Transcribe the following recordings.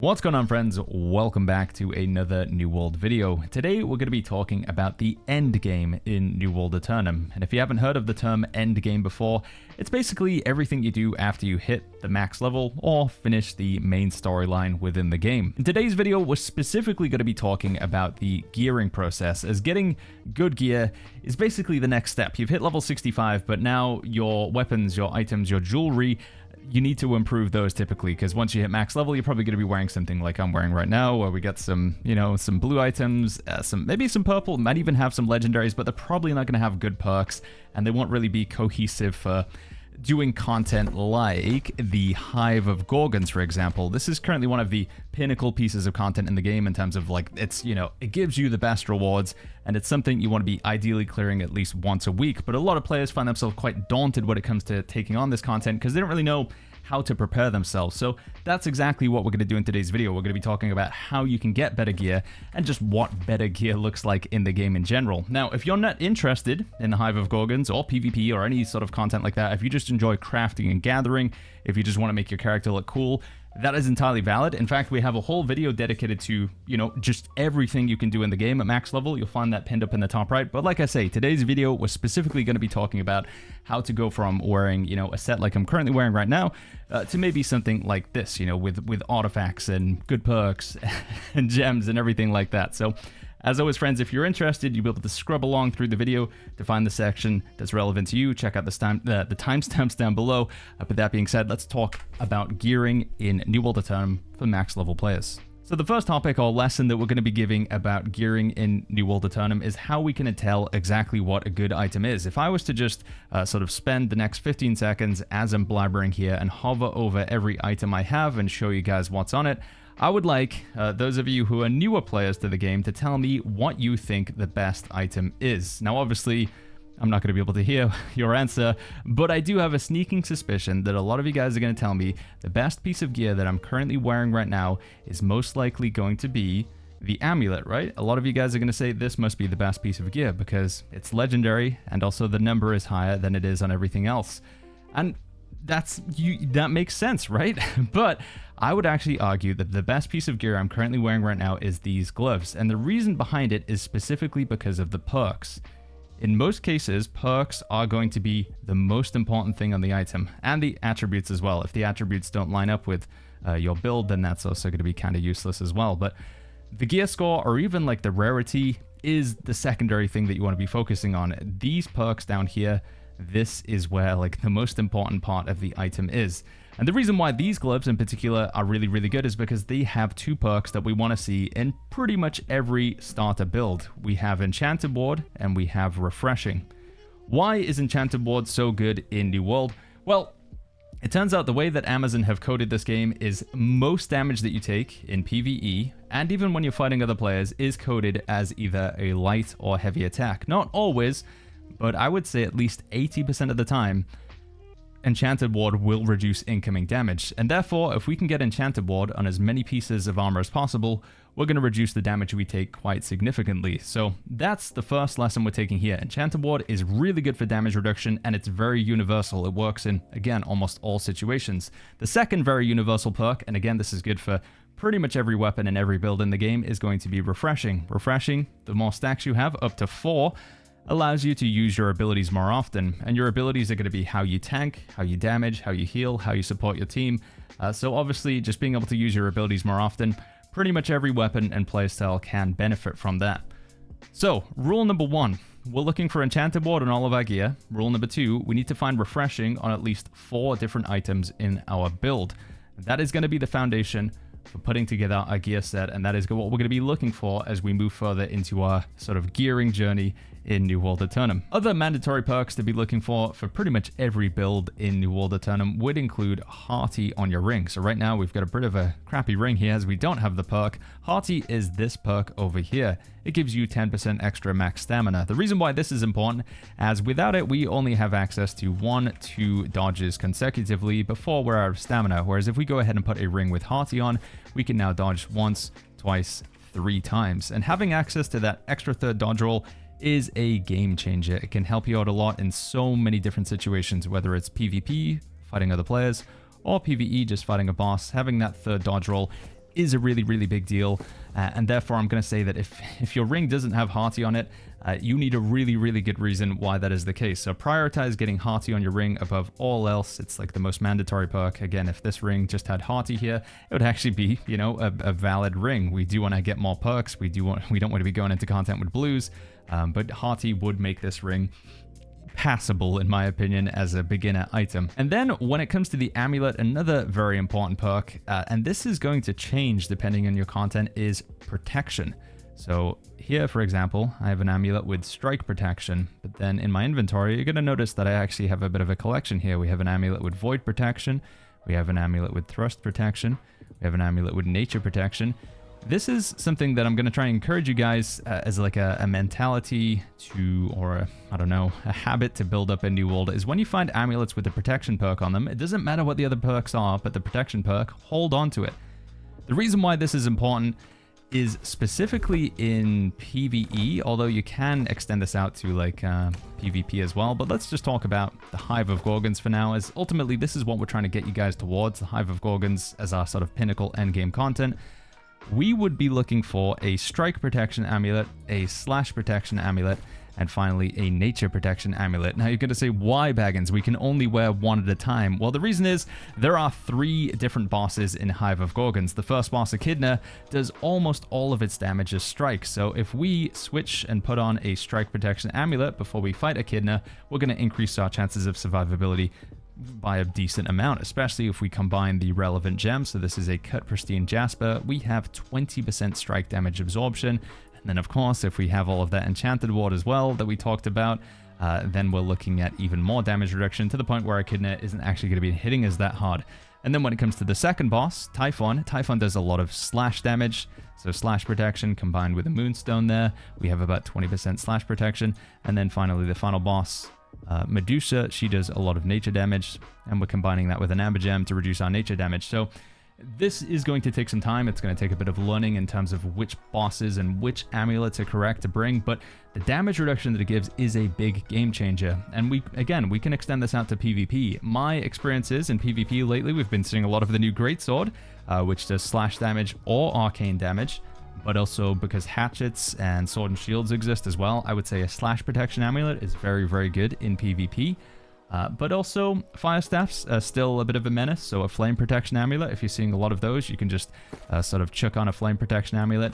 What's going on, friends? Welcome back to another New World video. Today we're going to be talking about the Endgame in New World Aeternum. And if you haven't heard of the term Endgame before, it's basically everything you do after you hit the max level or finish the main storyline within the game. In today's video, we're specifically going to be talking about the gearing process, as getting good gear is basically the next step. You've hit level 65, but now your weapons, your items, your jewelry, you need to improve those typically, because once you hit max level, you're probably going to be wearing something like I'm wearing right now, where we got some, some blue items, maybe some purple, might even have some legendaries, but they're probably not going to have good perks, and they won't really be cohesive for doing content like the Hive of Gorgons, for example. This is currently one of the pinnacle pieces of content in the game in terms of, like, it's, it gives you the best rewards, and it's something you want to be ideally clearing at least once a week. But a lot of players find themselves quite daunted when it comes to taking on this content because they don't really know how to prepare themselves. So that's exactly what we're going to do in today's video. We're going to be talking about how you can get better gear and just what better gear looks like in the game in general. Now, if you're not interested in the Hive of Gorgons or PvP or any sort of content like that, if you just enjoy crafting and gathering, if you just want to make your character look cool, that is entirely valid. In fact, we have a whole video dedicated to, just everything you can do in the game at max level. You'll find that pinned up in the top right. But like I say, today's video was specifically going to be talking about how to go from wearing, a set like I'm currently wearing right now, to maybe something like this, with artifacts and good perks and gems and everything like that. So, as always, friends, if you're interested, you'll be able to scrub along through the video to find the section that's relevant to you. Check out the timestamps down below. But that being said, let's talk about gearing in New World Aeternum for max level players. So the first topic or lesson that we're going to be giving about gearing in New World Aeternum is how we can tell exactly what a good item is. If I was to just sort of spend the next 15 seconds as I'm blabbering here and hover over every item I have and show you guys what's on it, I would like those of you who are newer players to the game to tell me what you think the best item is. Now, obviously, I'm not going to be able to hear your answer, but I do have a sneaking suspicion that a lot of you guys are going to tell me the best piece of gear that I'm currently wearing right now is most likely going to be the amulet, right? A lot of you guys are going to say this must be the best piece of gear because it's legendary and also the number is higher than it is on everything else. And that makes sense, right? But I would actually argue that the best piece of gear I'm currently wearing right now is these gloves, and the reason behind it is specifically because of the perks. In most cases, perks are going to be the most important thing on the item, and the attributes as well. If the attributes don't line up with your build, then that's also going to be kind of useless as well. But the gear score, or even like the rarity, is the secondary thing that you want to be focusing on. These perks down here, this is where like the most important part of the item is. And the reason why these gloves in particular are really, really good is because they have two perks that we want to see in pretty much every starter build. We have Enchanted Ward and we have Refreshing. Why is Enchanted Ward so good in New World? Well, it turns out the way that Amazon have coded this game is most damage that you take in PvE, and even when you're fighting other players, is coded as either a light or heavy attack. Not always, but I would say at least 80% of the time, Enchanted Ward will reduce incoming damage, and therefore, if we can get Enchanted Ward on as many pieces of armor as possible, we're going to reduce the damage we take quite significantly. So that's the first lesson we're taking here. Enchanted Ward is really good for damage reduction, and it's very universal. It works in, again, almost all situations. The second very universal perk, and again, this is good for pretty much every weapon and every build in the game, is going to be Refreshing. Refreshing, the more stacks you have, up to 4, allows you to use your abilities more often, and your abilities are going to be how you tank, how you damage, how you heal, how you support your team. So obviously, just being able to use your abilities more often, pretty much every weapon and playstyle can benefit from that. So, rule number 1, we're looking for Enchanted Ward on all of our gear. Rule number 2, we need to find Refreshing on at least 4 different items in our build. That is going to be the foundation for putting together our gear set, and that is what we're going to be looking for as we move further into our sort of gearing journey in New World Aeternum. Other mandatory perks to be looking for pretty much every build in New World Aeternum would include Hearty on your ring. So right now we've got a bit of a crappy ring here as we don't have the perk. Hearty is this perk over here. It gives you 10% extra max stamina. The reason why this is important, as without it we only have access to 1-2 dodges consecutively before we're out of stamina, whereas if we go ahead and put a ring with Hearty on, we can now dodge once, twice, 3 times. And having access to that extra third dodge roll is a game changer. It can help you out a lot in so many different situations, whether it's PvP, fighting other players, or PvE, just fighting a boss. Having that third dodge roll is a really, really big deal. And therefore, I'm going to say that if your ring doesn't have Hearty on it, you need a really, really good reason why that is the case. So prioritize getting Hearty on your ring above all else. It's like the most mandatory perk. Again, if this ring just had Hearty here, it would actually be, you know, a valid ring. We do want to get more perks. We don't want to be going into content with blues, but Hearty would make this ring passable, in my opinion, as a beginner item. And then when it comes to the amulet, another very important perk, and this is going to change depending on your content, is protection. So here, for example, I have an amulet with strike protection, but then in my inventory, you're going to notice that I actually have a bit of a collection here. We have an amulet with void protection, we have an amulet with thrust protection, we have an amulet with nature protection. This is something that I'm going to try and encourage you guys as like a mentality to, or I don't know, a habit to build up in New World, is when you find amulets with the protection perk on them, it doesn't matter what the other perks are, but the protection perk, hold on to it. The reason why this is important is specifically in PvE, although you can extend this out to like PvP as well, but let's just talk about the Hive of Gorgons for now, as ultimately this is what we're trying to get you guys towards, the Hive of Gorgons as our sort of pinnacle endgame content. We would be looking for a strike protection amulet, a slash protection amulet, and finally a nature protection amulet. Now you're going to say, why, Baggins? We can only wear one at a time. Well, the reason is there are 3 different bosses in Hive of Gorgons. The first boss, Echidna, does almost all of its damage as strike. So if we switch and put on a strike protection amulet before we fight Echidna, we're going to increase our chances of survivability by a decent amount, especially if we combine the relevant gems. So this is a cut pristine jasper. We have 20% strike damage absorption. And then of course, if we have all of that enchanted ward as well that we talked about, then we're looking at even more damage reduction to the point where Echidna isn't actually going to be hitting us that hard. And then when it comes to the second boss, Typhon does a lot of slash damage. So slash protection combined with a moonstone there, we have about 20% slash protection. And then finally the final boss, Medusa, she does a lot of nature damage, and we're combining that with an amber gem to reduce our nature damage. So this is going to take some time. It's going to take a bit of learning in terms of which bosses and which amulets are correct to bring, but the damage reduction that it gives is a big game changer. And we can extend this out to PvP. My experiences in PvP lately, we've been seeing a lot of the new greatsword, which does slash damage or arcane damage. But also because hatchets and sword and shields exist as well, I would say a slash protection amulet is very, very good in PvP. But also fire staffs are still a bit of a menace, so a flame protection amulet, if you're seeing a lot of those, you can just sort of chuck on a flame protection amulet.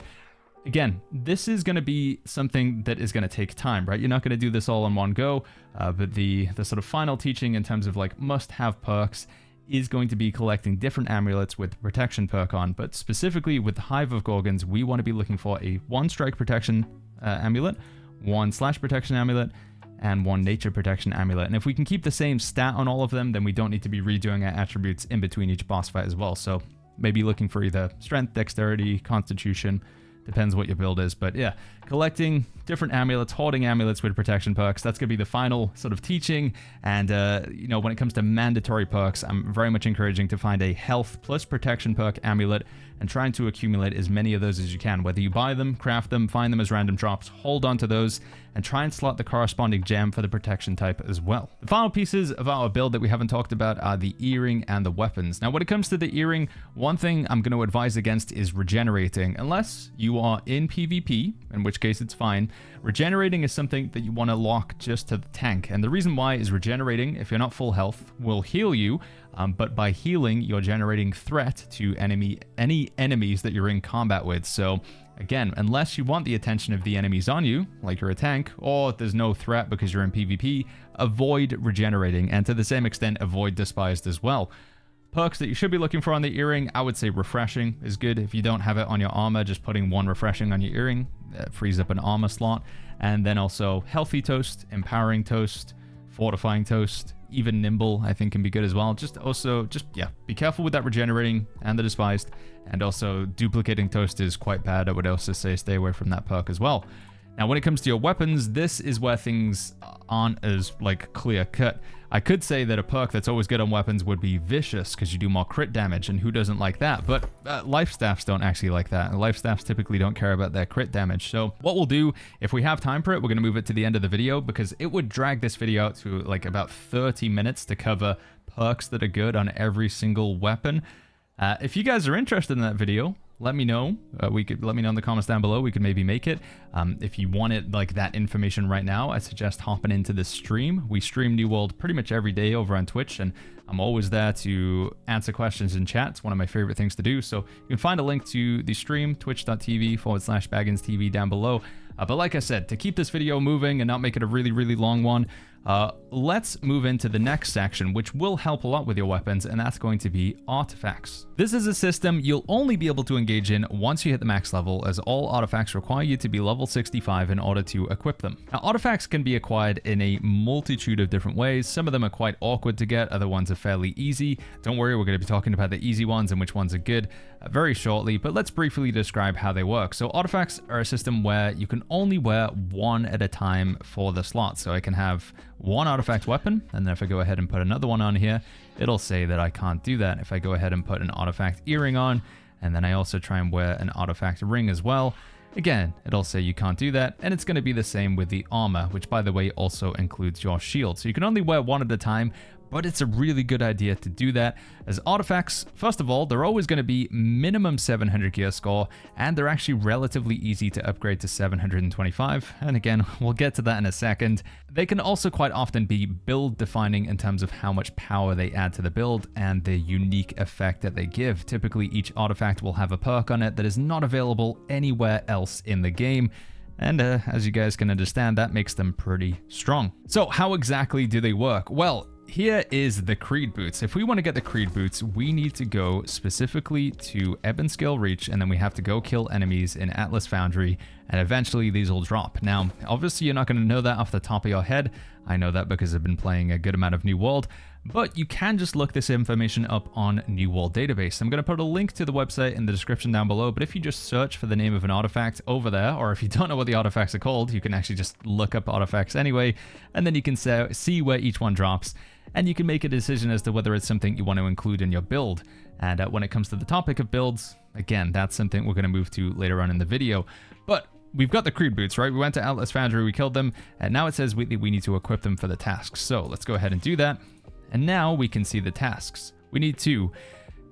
Again, this is going to be something that is going to take time, right? You're not going to do this all in one go, but the sort of final teaching in terms of like must-have perks is going to be collecting different amulets with the protection perk on, but specifically with the Hive of Gorgons, we want to be looking for a 1 strike protection amulet, 1 slash protection amulet, and 1 nature protection amulet. And if we can keep the same stat on all of them, then we don't need to be redoing our attributes in between each boss fight as well. So maybe looking for either strength, dexterity, constitution, depends what your build is. But yeah, collecting different amulets, hoarding amulets with protection perks, that's going to be the final sort of teaching. And, you know, when it comes to mandatory perks, I'm very much encouraging to find a health plus protection perk amulet and trying to accumulate as many of those as you can. Whether you buy them, craft them, find them as random drops, hold on to those, and try and slot the corresponding gem for the protection type as well. The final pieces of our build that we haven't talked about are the earring and the weapons. Now, when it comes to the earring, one thing I'm going to advise against is regenerating. Unless you are in PvP, in which case it's fine, regenerating is something that you want to lock just to the tank. And the reason why is regenerating, if you're not full health, will heal you, but by healing, you're generating threat to any enemies that you're in combat with. So again, unless you want the attention of the enemies on you, like you're a tank, or there's no threat because you're in PvP, avoid regenerating, and to the same extent, avoid despised as well. Perks that you should be looking for on the earring, I would say refreshing is good. If you don't have it on your armor, just putting 1 refreshing on your earring frees up an armor slot. And then also healthy toast, empowering toast, fortifying toast, even nimble I think can be good as well. Just be careful with that regenerating and the despised, and also duplicating toast is quite bad. I would also say stay away from that perk as well. Now, when it comes to your weapons, this is where things aren't as, like, clear-cut. I could say that a perk that's always good on weapons would be Vicious, because you do more crit damage, and who doesn't like that? But life staffs don't actually like that, and life staffs typically don't care about their crit damage. So what we'll do, if we have time for it, we're going to move it to the end of the video, because it would drag this video out to, like, about 30 minutes to cover perks that are good on every single weapon. If you guys are interested in that video, let me know. Let me know in the comments down below. We could maybe make it. If you wanted like that information right now, I suggest hopping into the stream. We stream New World pretty much every day over on Twitch, and I'm always there to answer questions in chat. It's one of my favorite things to do. So you can find a link to the stream, twitch.tv/BagginsTV down below. But like I said, to keep this video moving and not make it a really, really long one, let's move into the next section, which will help a lot with your weapons, and that's going to be artifacts. This is a system you'll only be able to engage in once you hit the max level, as all artifacts require you to be level 65 in order to equip them. Now, artifacts can be acquired in a multitude of different ways. Some of them are quite awkward to get, other ones are fairly easy. Don't worry, we're going to be talking about the easy ones and which ones are good very shortly, but let's briefly describe how they work. So artifacts are a system where you can only wear one at a time for the slot. So I can have one artifact weapon, and then if I go ahead and put another one on here, it'll say that I can't do that. If I go ahead and put an artifact earring on, and then I also try and wear an artifact ring as well, again, it'll say you can't do that, and it's going to be the same with the armor, which by the way also includes your shield. So you can only wear one at a time, but it's a really good idea to do that, as artifacts, first of all, they're always going to be minimum 700 gear score, and they're actually relatively easy to upgrade to 725, and again, we'll get to that in a second. They can also quite often be build defining in terms of how much power they add to the build and the unique effect that they give. Typically, each artifact will have a perk on it that is not available anywhere else in the game. And as you guys can understand, that makes them pretty strong. So how exactly do they work? Well, here is the Creed Boots. If we want to get the Creed Boots, we need to go specifically to Ebonscale Reach, and then we have to go kill enemies in Atlas Foundry, and eventually these will drop. Now, obviously you're not going to know that off the top of your head. I know that because I've been playing a good amount of New World, but you can just look this information up on New World database. I'm going to put a link to the website in the description down below, but if you just search for the name of an artifact over there, or if you don't know what the artifacts are called, you can actually just look up artifacts anyway, and then you can see where each one drops, and you can make a decision as to whether it's something you want to include in your build. And when it comes to the topic of builds, again, that's something we're going to move to later on in the video. But we've got the Creed Boots, right? We went to Atlas Foundry, we killed them, and now it says we need to equip them for the tasks. So let's go ahead and do that. And now we can see the tasks. We need to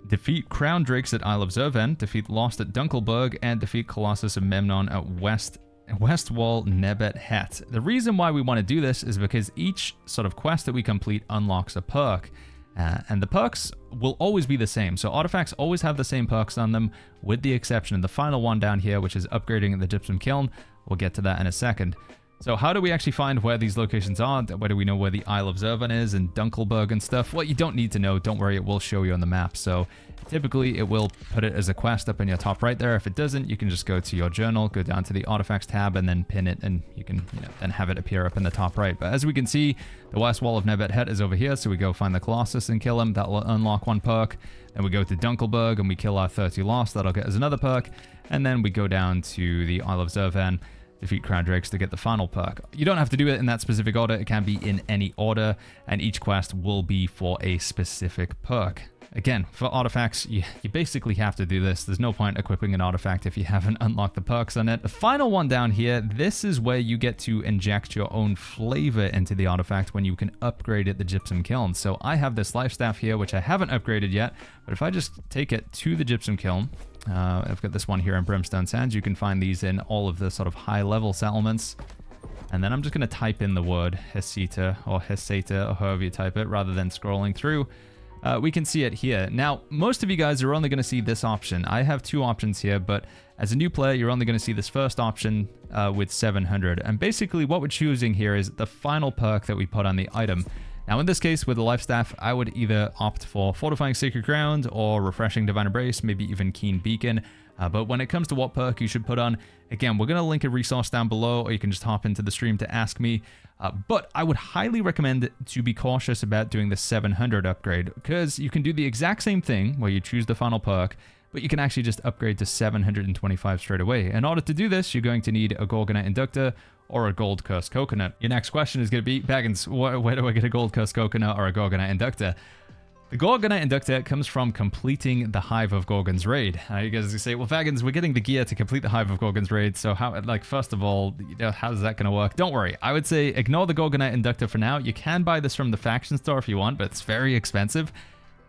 defeat Crown Drakes at Isle of Zervan, defeat Lost at Dunkelberg, and defeat Colossus of Memnon at West Wall Nebet Het. The reason why we want to do this is because each sort of quest that we complete unlocks a perk. And the perks will always be the same. So artifacts always have the same perks on them, with the exception of the final one down here, which is upgrading the Gypsum Kiln. We'll get to that in a second. So how do we actually find where these locations are? Where do we know where the Isle of Zervan is and Dunkelberg and stuff? Well, you don't need to know. Don't worry, it will show you on the map. So typically it will put it as a quest up in your top right there. If it doesn't, you can just go to your journal, go down to the artifacts tab, and then pin it, and you can then have it appear up in the top right. But as we can see, the West Wall of Nebet Het is over here. So we go find the Colossus and kill him. That will unlock one perk. Then we go to Dunkelberg and we kill our 30 Lost. That'll get us another perk. And then we go down to the Isle of Zervan, defeat Crown Drakes to get the final perk. You don't have to do it in that specific order. It can be in any order, and each quest will be for a specific perk. Again, for artifacts, you basically have to do this. There's no point equipping an artifact if you haven't unlocked the perks on it. The final one down here, this is where you get to inject your own flavor into the artifact when you can upgrade it the Gypsum Kiln. So I have this life staff here, which I haven't upgraded yet, but if I just take it to the Gypsum Kiln, I've got this one here in Brimstone Sands. You can find these in all of the sort of high-level settlements. And then I'm just going to type in the word Hesita, or Hesata, or however you type it, rather than scrolling through. We can see it here. Now, most of you guys are only going to see this option. I have two options here, but as a new player, you're only going to see this first option with 700. And basically what we're choosing here is the final perk that we put on the item. Now, in this case, with the life staff, I would either opt for Fortifying Sacred Ground or Refreshing Divine Embrace, maybe even Keen Beacon. But when it comes to what perk you should put on, again, we're going to link a resource down below, or you can just hop into the stream to ask me. But I would highly recommend to be cautious about doing the 700 upgrade, because you can do the exact same thing where you choose the final perk, but you can actually just upgrade to 725 straight away. In order to do this, you're going to need a Gorgonite Inductor or a Gold Cursed Coconut. Your next question is going to be, Baggins, where do I get a Gold Cursed Coconut or a Gorgonite Inductor? The Gorgonite Inductor comes from completing the Hive of Gorgon's raid. You guys say, well, Baggins, we're getting the gear to complete the Hive of Gorgon's raid, so how, like, first of all, how's that going to work? Don't worry. I would say ignore the Gorgonite Inductor for now. You can buy this from the faction store if you want, but it's very expensive.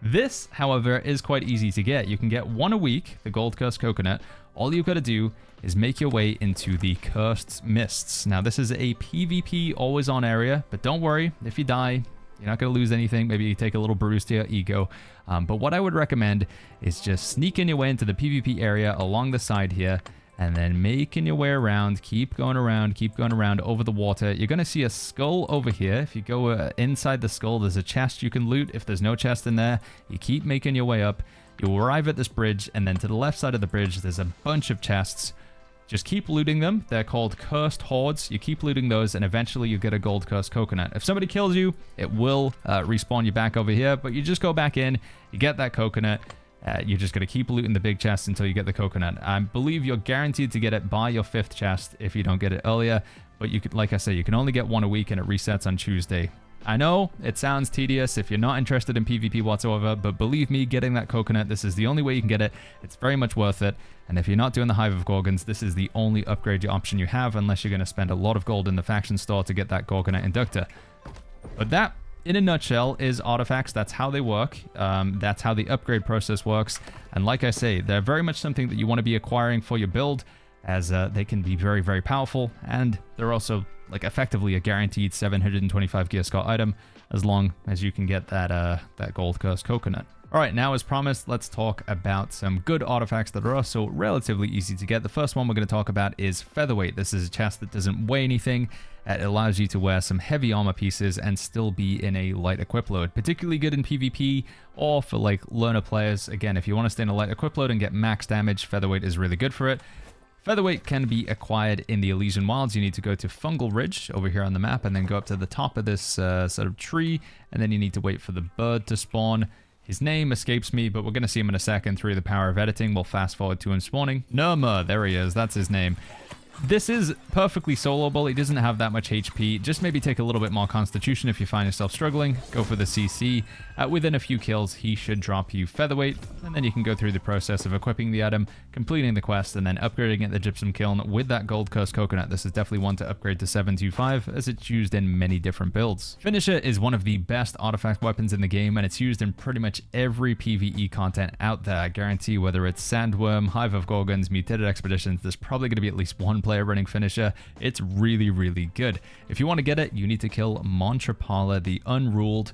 This, however, is quite easy to get. You can get one a week, the Gold Cursed Coconut. All you've got to do is make your way into the Cursed Mists. Now, this is a PvP always on area, but don't worry, if you die, you're not going to lose anything. Maybe you take a little bruise to your ego. But what I would recommend is just sneaking your way into the PvP area along the side here, and then making your way around, keep going around over the water. You're going to see a skull over here. If you go inside the skull, there's a chest you can loot. If there's no chest in there, you keep making your way up. You'll arrive at this bridge, and then to the left side of the bridge, there's a bunch of chests. Just keep looting them. They're called Cursed Hordes. You keep looting those, and eventually you get a Gold Cursed Coconut. If somebody kills you, it will respawn you back over here, but you just go back in, you get that coconut. You're just going to keep looting the big chest until you get the coconut. I believe you're guaranteed to get it by your 5th chest if you don't get it earlier. But you could, like I said, you can only get one a week and it resets on Tuesday. I know it sounds tedious if you're not interested in PvP whatsoever, but believe me, getting that coconut, this is the only way you can get it. It's very much worth it. And if you're not doing the Hive of Gorgons, this is the only upgrade option you have, unless you're going to spend a lot of gold in the faction store to get that Gorgonite Inductor. But that, in a nutshell, is artifacts. That's how they work. That's how the upgrade process works. And like I say, they're very much something that you want to be acquiring for your build, as they can be very, very powerful. And they're also, like, effectively a guaranteed 725 gear score item, as long as you can get that Gold Cursed Coconut. All right, now as promised, let's talk about some good artifacts that are also relatively easy to get. The first one we're going to talk about is Featherweight. This is a chest that doesn't weigh anything. It allows you to wear some heavy armor pieces and still be in a light equip load. Particularly good in PvP or for like learner players. Again, if you want to stay in a light equip load and get max damage, Featherweight is really good for it. Featherweight can be acquired in the Elysian Wilds. You need to go to Fungal Ridge over here on the map and then go up to the top of this sort of tree, and then you need to wait for the bird to spawn. His name escapes me, but we're going to see him in a second through the power of editing. We'll fast forward to him spawning. Nurma, there he is. That's his name. This is perfectly soloable. He doesn't have that much HP. Just maybe take a little bit more constitution if you find yourself struggling. Go for the CC. Within a few kills, he should drop you Featherweight, and then you can go through the process of equipping the item, completing the quest, and then upgrading it at the Gypsum Kiln with that Gold Cursed Coconut. This is definitely one to upgrade to 725, as it's used in many different builds. Finisher is one of the best artifact weapons in the game, and it's used in pretty much every PvE content out there. I guarantee whether it's Sandworm, Hive of Gorgons, Mutated Expeditions, there's probably going to be at least one player running Finisher. It's really, really good. If you want to get it, you need to kill Montrapala the Unruled.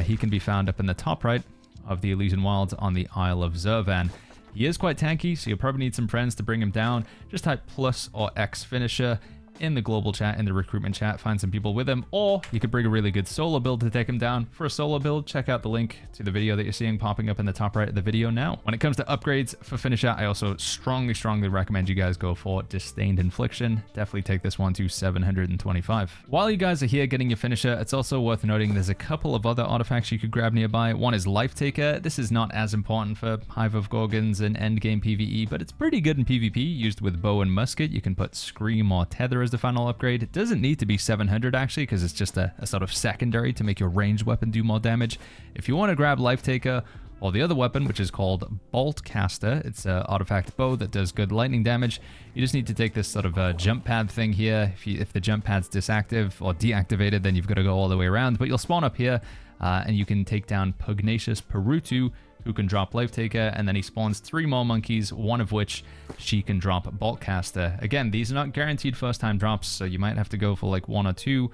He can be found up in the top right of the Elysian Wilds on the Isle of Zervan. He is quite tanky, so you'll probably need some friends to bring him down. Just type plus or X Finisher in the global chat, in the recruitment chat, find some people with him, or you could bring a really good solo build to take him down. For a solo build, check out the link to the video that you're seeing popping up in the top right of the video now. When it comes to upgrades for Finisher, I also strongly recommend you guys go for Disdained Infliction. Definitely take this one to 725. While you guys are here getting your Finisher, it's also worth noting there's a couple of other artifacts you could grab nearby. One is Life Taker. This is not as important for Hive of Gorgons and Endgame PvE, but it's pretty good in PvP, used with bow and musket. You can put Scream or Tether as the final upgrade. It doesn't need to be 700 actually, because it's just a sort of secondary to make your ranged weapon do more damage. If you want to grab Life Taker or the other weapon, which is called Bolt Caster, it's an artifact bow that does good lightning damage. You just need to take this sort of jump pad thing here. If the jump pad's disactive or deactivated, then you've got to go all the way around, but you'll spawn up here and you can take down Pugnacious Perutu, who can drop Life Taker, and then he spawns 3 more monkeys, one of which she can drop Bolt Caster. Again, these are not guaranteed first-time drops, so you might have to go for like 1 or 2.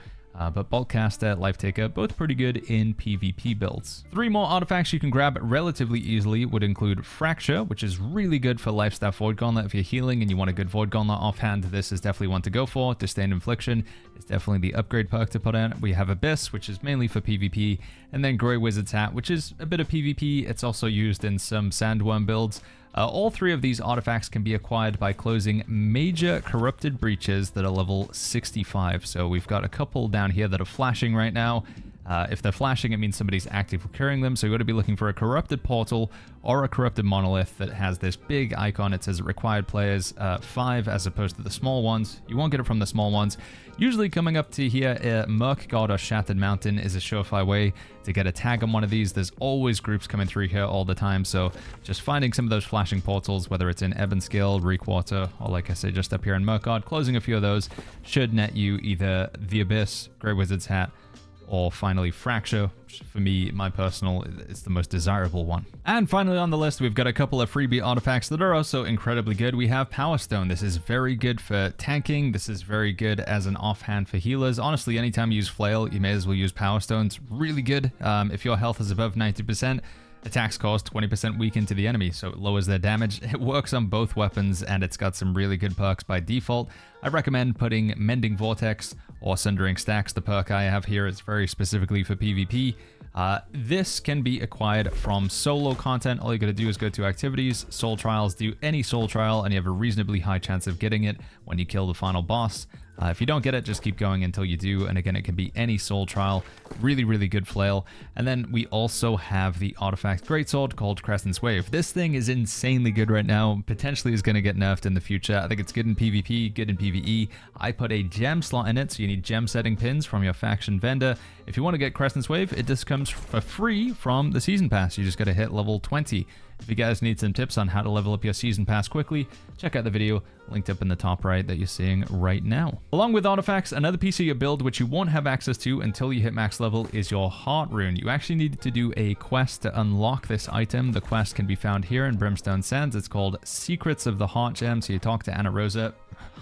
But Bolt Caster, Life Taker, both pretty good in PvP builds. 3 more artifacts you can grab relatively easily would include Fracture, which is really good for Lifestaff Void Gauntlet. If you're healing and you want a good Void Gauntlet offhand, this is definitely one to go for. Disdained Infliction is definitely the upgrade perk to put in. We have Abyss, which is mainly for PvP, and then Grey Wizard's Hat, which is a bit of PvP. It's also used in some Sandworm builds. All 3 of these artifacts can be acquired by closing major corrupted breaches that are level 65. So we've got a couple down here that are flashing right now. If they're flashing, it means somebody's actively clearing them. So you've got to be looking for a corrupted portal or a corrupted monolith that has this big icon. It says required players 5 as opposed to the small ones. You won't get it from the small ones. Usually coming up to here, Murk God or Shattered Mountain is a surefire way to get a tag on one of these. There's always groups coming through here all the time. So just finding some of those flashing portals, whether it's in Evanskill, Reekwater, or like I said, just up here in Murk God, closing a few of those should net you either the Abyss, Grey Wizard's Hat, or finally Fracture, which for me, my personal, is the most desirable one. And finally on the list, we've got a couple of freebie artifacts that are also incredibly good. We have Power Stone. This is very good for tanking. This is very good as an offhand for healers. Honestly, anytime you use Flail, you may as well use Power Stone. It's really good. If your health is above 90%, attacks cost 20% weaken to the enemy, so it lowers their damage. It works on both weapons, and it's got some really good perks by default. I recommend putting Mending Vortex or Sundering Stacks. The perk I have here is very specifically for PvP. This can be acquired from solo content. All you gotta do is go to activities, soul trials, do any soul trial, and you have a reasonably high chance of getting it when you kill the final boss. If you don't get it, just keep going until you do. And again, it can be any soul trial. Really, really good flail. And then we also have the artifact greatsword called Crescent's Wave. This thing is insanely good right now. Potentially is going to get nerfed in the future. I think it's good in PvP, good in PvE. I put a gem slot in it, so you need gem setting pins from your faction vendor. If you want to get Crescent's Wave, it just comes for free from the season pass. You just got to hit level 20. If you guys need some tips on how to level up your season pass quickly, check out the video linked up in the top right that you're seeing right now. Along with artifacts, another piece of your build which you won't have access to until you hit max level is your Heartrune. You actually need to do a quest to unlock this item. The quest can be found here in Brimstone Sands. It's called Secrets of the Heart Gem. So you talk to Anna Rosa.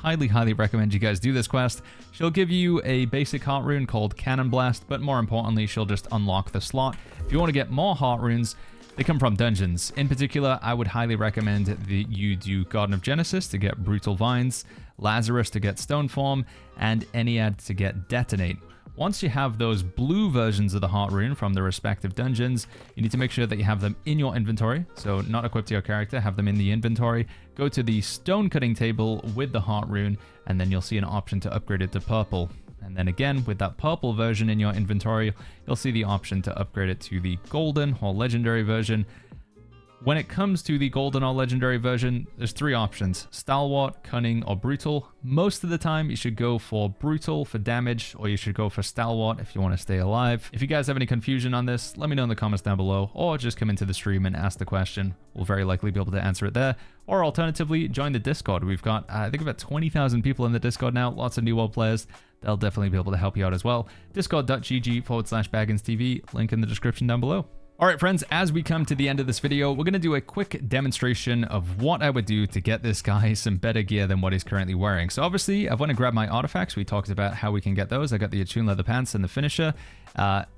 Highly recommend you guys do this quest. She'll give you a basic heart rune called Cannon Blast, but more importantly, she'll just unlock the slot. If you want to get more heart runes, they come from dungeons. In particular, I would highly recommend that you do Garden of Genesis to get Brutal Vines, Lazarus to get Stone Form, and Ennead to get Detonate. Once you have those blue versions of the heart rune from the respective dungeons, you need to make sure that you have them in your inventory. So not equipped to your character, have them in the inventory. Go to the stone cutting table with the heart rune, and then you'll see an option to upgrade it to purple. And then again, with that purple version in your inventory, you'll see the option to upgrade it to the golden or legendary version. When it comes to the golden or legendary version, there's three options: Stalwart, Cunning, or Brutal. Most of the time, you should go for Brutal for damage, or you should go for Stalwart if you want to stay alive. If you guys have any confusion on this, let me know in the comments down below, or just come into the stream and ask the question. We'll very likely be able to answer it there. Or alternatively, join the Discord. We've got, I think about 20,000 people in the Discord now, lots of New World players. They'll definitely be able to help you out as well. Discord.gg/BagginsTV, link in the description down below. Alright friends, as we come to the end of this video, we're going to do a quick demonstration of what I would do to get this guy some better gear than what he's currently wearing. So obviously, I've went and grabbed my artifacts. We talked about how we can get those. I got the Heartrune leather pants and the finisher.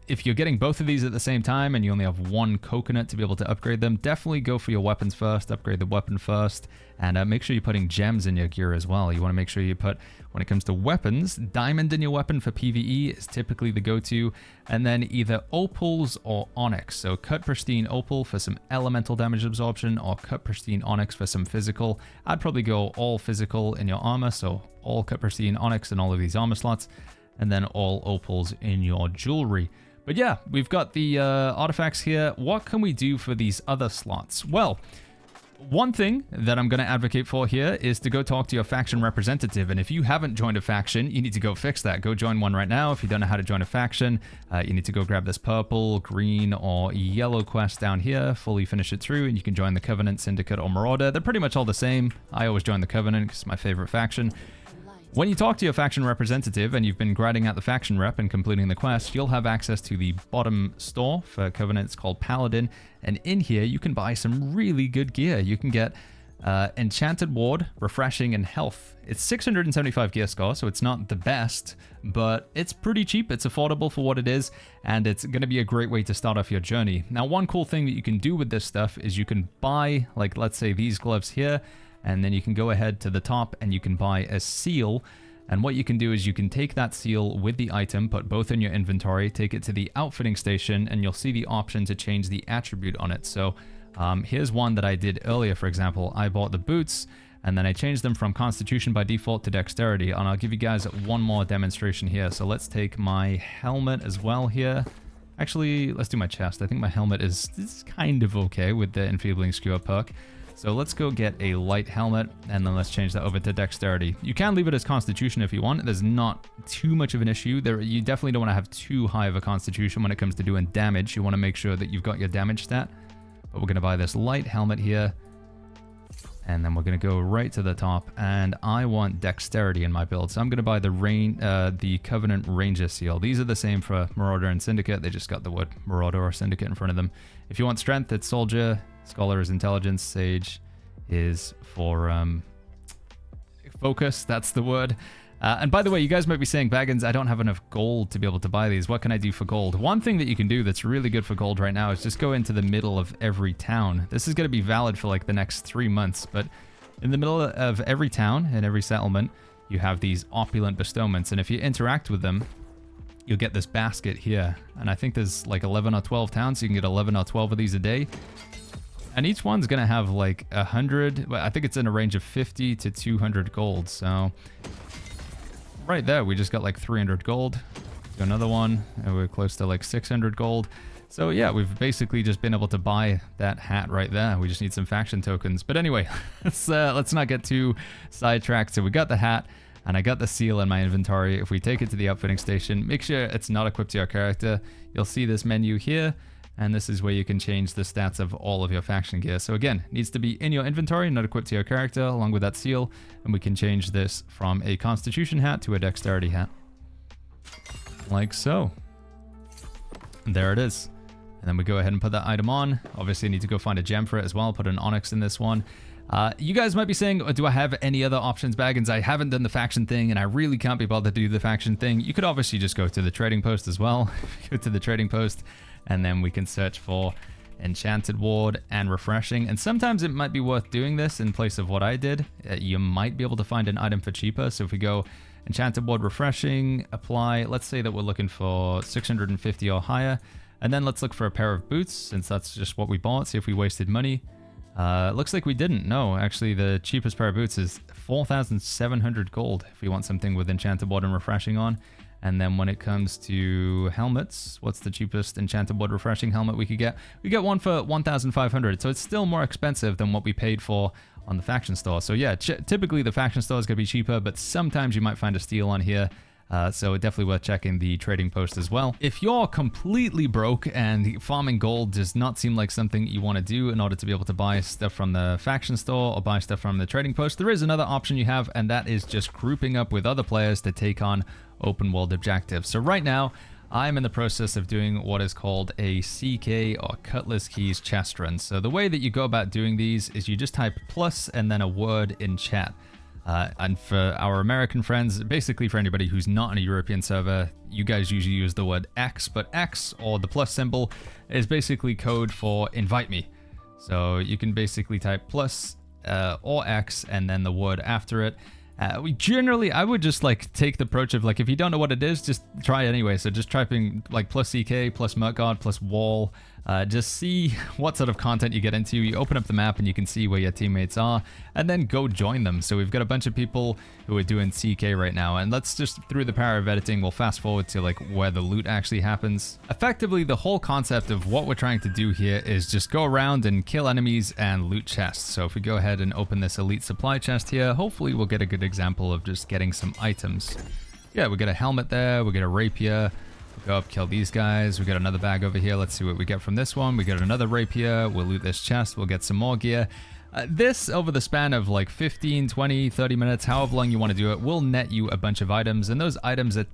If you're getting both of these at the same time and you only have one coconut to be able to upgrade them, definitely go for your weapons first, upgrade the weapon first, and make sure you're putting gems in your gear as well. You want to make sure you put, when it comes to weapons, diamond in your weapon for PvE is typically the go-to, and then either opals or onyx. So cut pristine opal for some elemental damage absorption, or cut pristine onyx for some physical. I'd probably go all physical in your armor, so all cut pristine onyx in all of these armor slots, and then all opals in your jewelry. But yeah, we've got the artifacts here. What can we do for these other slots? Well, one thing that I'm going to advocate for here is to go talk to your faction representative. And if you haven't joined a faction, you need to go fix that. Go join one right now. If you don't know how to join a faction, you need to go grab this purple, green, or yellow quest down here, fully finish it through, and you can join the Covenant, Syndicate, or Marauder. They're pretty much all the same. I always join the Covenant because it's my favorite faction. When you talk to your faction representative and you've been grinding out the faction rep and completing the quest, you'll have access to the bottom store for Covenant. It's called Paladin, and in here you can buy some really good gear. You can get Enchanted Ward, Refreshing, and Health. It's 675 gear score, so it's not the best, but it's pretty cheap. It's affordable for what it is, and it's going to be a great way to start off your journey. Now, one cool thing that you can do with this stuff is you can buy, like, let's say these gloves here, and then you can go ahead to the top and you can buy a seal. And what you can do is you can take that seal with the item, put both in your inventory, take it to the outfitting station, and you'll see the option to change the attribute on it. So here's one that I did earlier, for example. I bought the boots, and then I changed them from Constitution by default to Dexterity. And I'll give you guys one more demonstration here. So let's take my helmet as well here. Actually, let's do my chest. I think my helmet is kind of okay with the Enfeebling Skewer perk. So let's go get a light helmet, and then let's change that over to Dexterity. You can leave it as Constitution if you want. There's not too much of an issue. You definitely don't want to have too high of a Constitution when it comes to doing damage. You want to make sure that you've got your damage stat. But we're going to buy this light helmet here. And then we're going to go right to the top, and I want dexterity in my build. So I'm going to buy the Covenant Ranger seal. These are the same for Marauder and Syndicate. They just got the word Marauder or Syndicate in front of them. If you want strength, it's Soldier. Scholar is Intelligence. Sage is for focus. That's the word. And by the way, you guys might be saying, Baggins, I don't have enough gold to be able to buy these. What can I do for gold? One thing that you can do that's really good for gold right now is just go into the middle of every town. This is going to be valid for like the next 3 months, but in the middle of every town and every settlement, you have these opulent bestowments. And if you interact with them, you'll get this basket here. And I think there's like 11 or 12 towns, so you can get 11 or 12 of these a day. And each one's going to have like 100, I think it's in a range of 50 to 200 gold. So right there, we just got like 300 gold. Do another one, and we're close to like 600 gold. So yeah, we've basically just been able to buy that hat right there. We just need some faction tokens. But anyway, let's not get too sidetracked. So we got the hat, and I got the seal in my inventory. If we take it to the outfitting station, make sure it's not equipped to your character. You'll see this menu here, and this is where you can change the stats of all of your faction gear. So again, it needs to be in your inventory, not equipped to your character, along with that seal, and we can change this from a Constitution hat to a Dexterity hat. Like so. And there it is. And then we go ahead and put that item on. Obviously, I need to go find a gem for it as well. Put an onyx in this one. You guys might be saying, do I have any other options, Baggins? I haven't done the faction thing, and I really can't be bothered to do the faction thing. You could obviously just go to the trading post as well. Go to the trading post, and then we can search for Enchanted Ward and Refreshing. And sometimes it might be worth doing this in place of what I did. You might be able to find an item for cheaper. So if we go Enchanted Ward, Refreshing, apply. Let's say that we're looking for 650 or higher. And then let's look for a pair of boots, since that's just what we bought. See if we wasted money. Looks like we didn't. No, actually the cheapest pair of boots is 4,700 gold if we want something with Enchanted Ward and Refreshing on. And then when it comes to helmets, what's the cheapest Enchanted Ward Refreshing helmet we could get? We get one for 1,500, so it's still more expensive than what we paid for on the faction store. So yeah, typically the faction store is going to be cheaper, but sometimes you might find a steal on here. So definitely worth checking the trading post as well. If you're completely broke and farming gold does not seem like something you want to do in order to be able to buy stuff from the faction store or buy stuff from the trading post, there is another option you have, and that is just grouping up with other players to take on open world objectives. So right now, I'm in the process of doing what is called a CK or Cutlass Keys chest run. So the way that you go about doing these is you just type plus and then a word in chat. And for our American friends, basically for anybody who's not on a European server, you guys usually use the word X, but X or the plus symbol is basically code for invite me. So you can basically type plus or X and then the word after it. I would just like take the approach of like, if you don't know what it is, just try it anyway. So just typing like plus CK, plus Merkgard, plus wall, just see what sort of content you get into. You open up the map and you can see where your teammates are, and then go join them. So we've got a bunch of people who are doing CK right now, and let's just, through the power of editing, we'll fast forward to like where the loot actually happens. Effectively, the whole concept of what we're trying to do here is just go around and kill enemies and loot chests. So if we go ahead and open this elite supply chest here, hopefully we'll get a good example of just getting some items. Yeah, we get a helmet there, we get a rapier. Go up, kill these guys. We got another bag over here. Let's see what we get from this one. We got another rapier. We'll loot this chest. We'll get some more gear. This, over the span of like 15, 20, 30 minutes, however long you want to do it, will net you a bunch of items. And those items are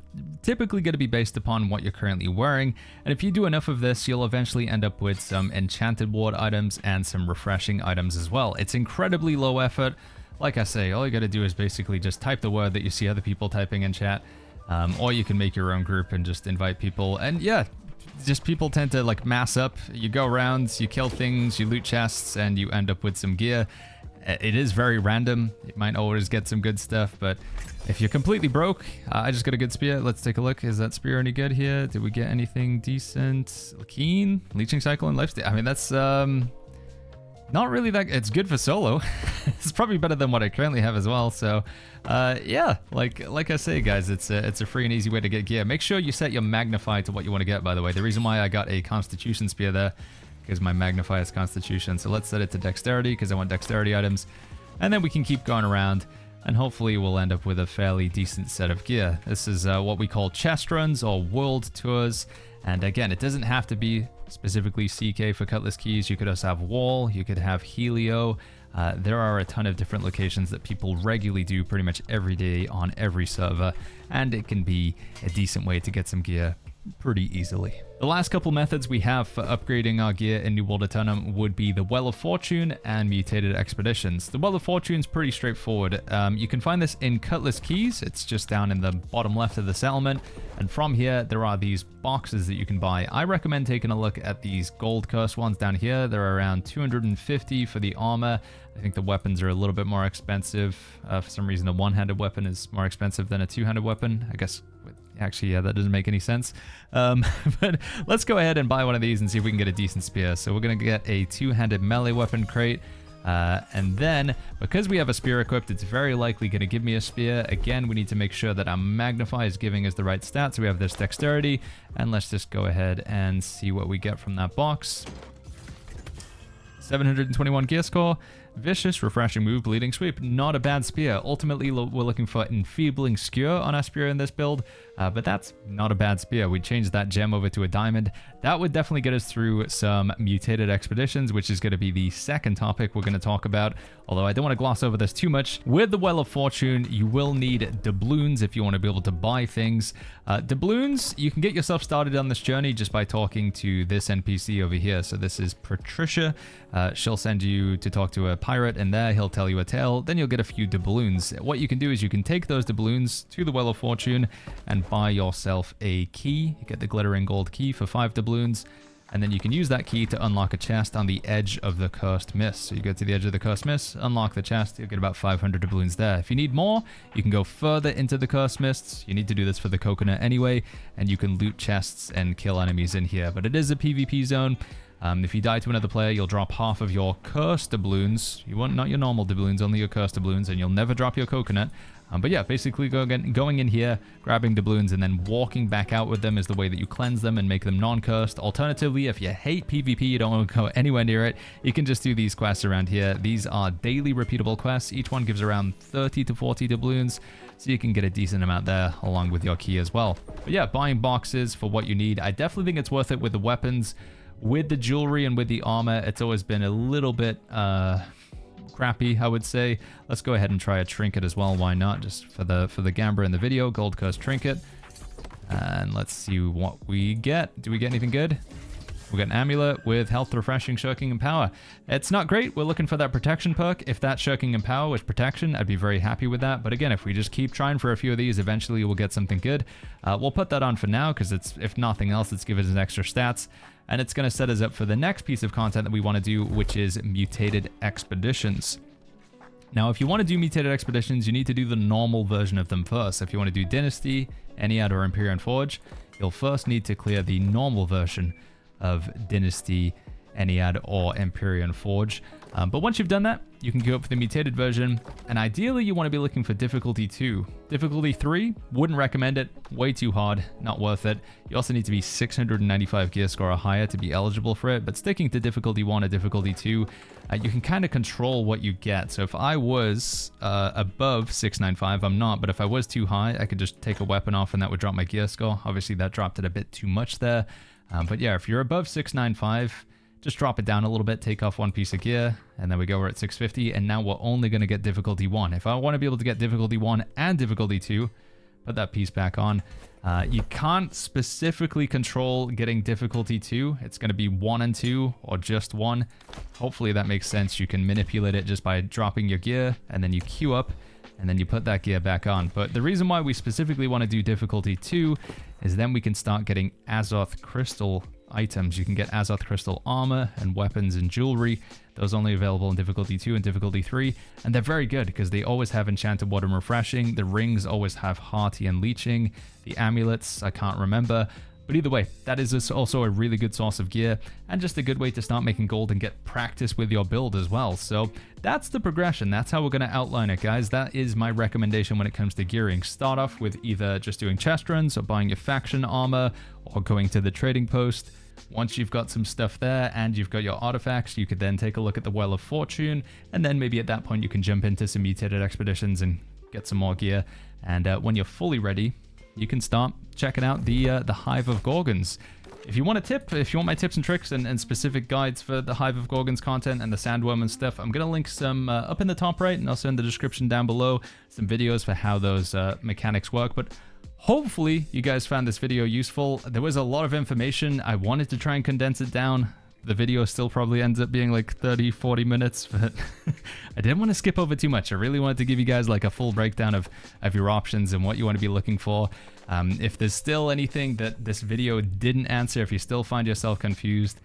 typically going to be based upon what you're currently wearing. And if you do enough of this, you'll eventually end up with some Enchanted Ward items and some refreshing items as well. It's incredibly low effort. Like I say, all you got to do is basically just type the word that you see other people typing in chat. Or you can make your own group and just invite people. And yeah, just people tend to like mass up. You go around, you kill things, you loot chests, and you end up with some gear. It is very random. You might always get some good stuff, but if you're completely broke, I just got a good spear. Let's take a look. Is that spear any good here? Did we get anything decent? Keen, leeching cycle, and lifesteal. I mean, that's not really that. It's good for solo. It's probably better than what I currently have as well. So yeah, like I say, guys, it's a free and easy way to get gear. Make sure you set your magnify to what you want to get, by the way. The reason why I got a constitution spear there is my magnify is constitution. So let's set it to dexterity because I want dexterity items, and then we can keep going around, and hopefully we'll end up with a fairly decent set of gear. This is what we call chest runs or world tours. And again, it doesn't have to be specifically CK for Cutlass Keys. You could also have Wall, you could have Helio, There are a ton of different locations that people regularly do pretty much every day on every server, and it can be a decent way to get some gear pretty easily. The last couple methods we have for upgrading our gear in New World Aeternum would be the Well of Fortune and Mutated Expeditions. The Well of Fortune is pretty straightforward. You can find this in Cutlass Keys. It's just down in the bottom left of the settlement, and from here there are these boxes that you can buy. I recommend taking a look at these gold cursed ones down here. They're around 250 for the armor. I think the weapons are a little bit more expensive. For some reason, a one-handed weapon is more expensive than a two-handed weapon. I guess actually, yeah, that doesn't make any sense. But let's go ahead and buy one of these and see if we can get a decent spear. So we're going to get a two-handed melee weapon crate. And then, because we have a spear equipped, it's very likely going to give me a spear. Again, we need to make sure that our Magnify is giving us the right stats. So we have this dexterity. And let's just go ahead and see what we get from that box. 721 gear score. Vicious, refreshing move, bleeding sweep. Not a bad spear. Ultimately, we're looking for enfeebling skewer on our spear in this build, but that's not a bad spear. We changed that gem over to a diamond. That would definitely get us through some mutated expeditions, which is going to be the second topic we're going to talk about, although I don't want to gloss over this too much. With the Well of Fortune, you will need doubloons if you want to be able to buy things. Doubloons, you can get yourself started on this journey just by talking to this NPC over here. So this is Patricia. She'll send you to talk to a pirate, and there he'll tell you a tale. Then you'll get a few doubloons. What you can do is you can take those doubloons to the Well of Fortune and buy yourself a key. You get the glittering gold key for 5 doubloons, and then you can use that key to unlock a chest on the edge of the Cursed Mist. So you go to the edge of the Cursed Mist, unlock the chest, you'll get about 500 doubloons there. If you need more, you can go further into the Cursed Mists. You need to do this for the coconut anyway, and you can loot chests and kill enemies in here. But it is a PvP zone. If you die to another player, you'll drop half of your cursed doubloons. You want not your normal doubloons, only your cursed doubloons, and you'll never drop your coconut. But yeah, basically going in here, grabbing doubloons, and then walking back out with them is the way that you cleanse them and make them non-cursed. Alternatively, if you hate PvP, you don't want to go anywhere near it, you can just do these quests around here. These are daily repeatable quests. Each one gives around 30 to 40 doubloons, so you can get a decent amount there along with your key as well. But yeah, buying boxes for what you need. I definitely think it's worth it with the weapons. With the jewelry and with the armor, it's always been a little bit crappy, I would say. Let's go ahead and try a trinket as well. Why not? Just for the gambler in the video, gold cursed trinket. And let's see what we get. Do we get anything good? We got an amulet with health, refreshing, shirking, and power. It's not great. We're looking for that protection perk. If that shirking and power was protection, I'd be very happy with that. But again, if we just keep trying for a few of these, eventually we'll get something good. We'll put that on for now because it's, if nothing else, it's giving us extra stats. And it's going to set us up for the next piece of content that we want to do, which is Mutated Expeditions. Now, if you want to do Mutated Expeditions, you need to do the normal version of them first. If you want to do Dynasty, Ennead, or Empyrean Forge, you'll first need to clear the normal version of Dynasty, Ennead, or Empyrean Forge. But once you've done that, you can go up for the mutated version, and ideally you want to be looking for difficulty 2. Difficulty 3, wouldn't recommend it, way too hard, not worth it. You also need to be 695 gear score or higher to be eligible for it, but sticking to difficulty 1 or difficulty 2, you can kind of control what you get. So if I was above 695, I'm not, but if I was too high, I could just take a weapon off and that would drop my gear score. Obviously that dropped it a bit too much there. But yeah, if you're above 695, just drop it down a little bit, take off one piece of gear, and then we go, we're at 650, and now we're only going to get difficulty 1. If I want to be able to get difficulty 1 and difficulty 2, put that piece back on. You can't specifically control getting difficulty 2. It's going to be 1 and 2, or just 1. Hopefully that makes sense. You can manipulate it just by dropping your gear, and then you queue up, and then you put that gear back on. But the reason why we specifically want to do difficulty 2 is then we can start getting Azoth Crystal items. You can get Azoth Crystal armor and weapons and jewelry. Those only available in difficulty 2 and difficulty 3, and they're very good because they always have Enchanted Water and Refreshing. The rings always have Hearty and Leeching. The amulets, I can't remember. But either way, that is also a really good source of gear and just a good way to start making gold and get practice with your build as well. So that's the progression. That's how we're going to outline it, guys. That is my recommendation when it comes to gearing. Start off with either just doing chest runs or buying your faction armor or going to the trading post. Once you've got some stuff there and you've got your artifacts, you could then take a look at the Well of Fortune, and then maybe at that point you can jump into some mutated expeditions and get some more gear. And when you're fully ready, you can start checking out the Hive of Gorgons. if you want a tip, if you want my tips and tricks and specific guides for the Hive of Gorgons content and the Sandworm and stuff, I'm going to link some up in the top right and also in the description down below, some videos for how those mechanics work. But hopefully you guys found this video useful. There was a lot of information. I wanted to try and condense it down. The video still probably ends up being like 30-40 minutes, but I didn't want to skip over too much. I really wanted to give you guys like a full breakdown of your options and what you want to be looking for. If there's still anything that this video didn't answer, if you still find yourself confused,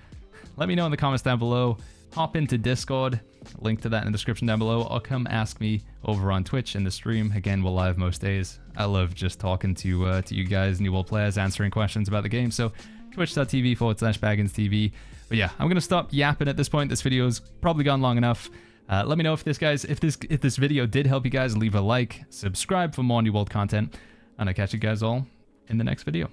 let me know in the comments down below. Hop into Discord, link to that in the description down below, or come ask me over on Twitch in the stream. Again, we're live most days. I love just talking to you guys, New World players, answering questions about the game. So twitch.tv/BagginsTV. But yeah, I'm gonna stop yapping at this point. This video's probably gone long enough. Let me know if this video did help you guys. Leave a like, subscribe for more New World content, and I'll catch you guys all in the next video.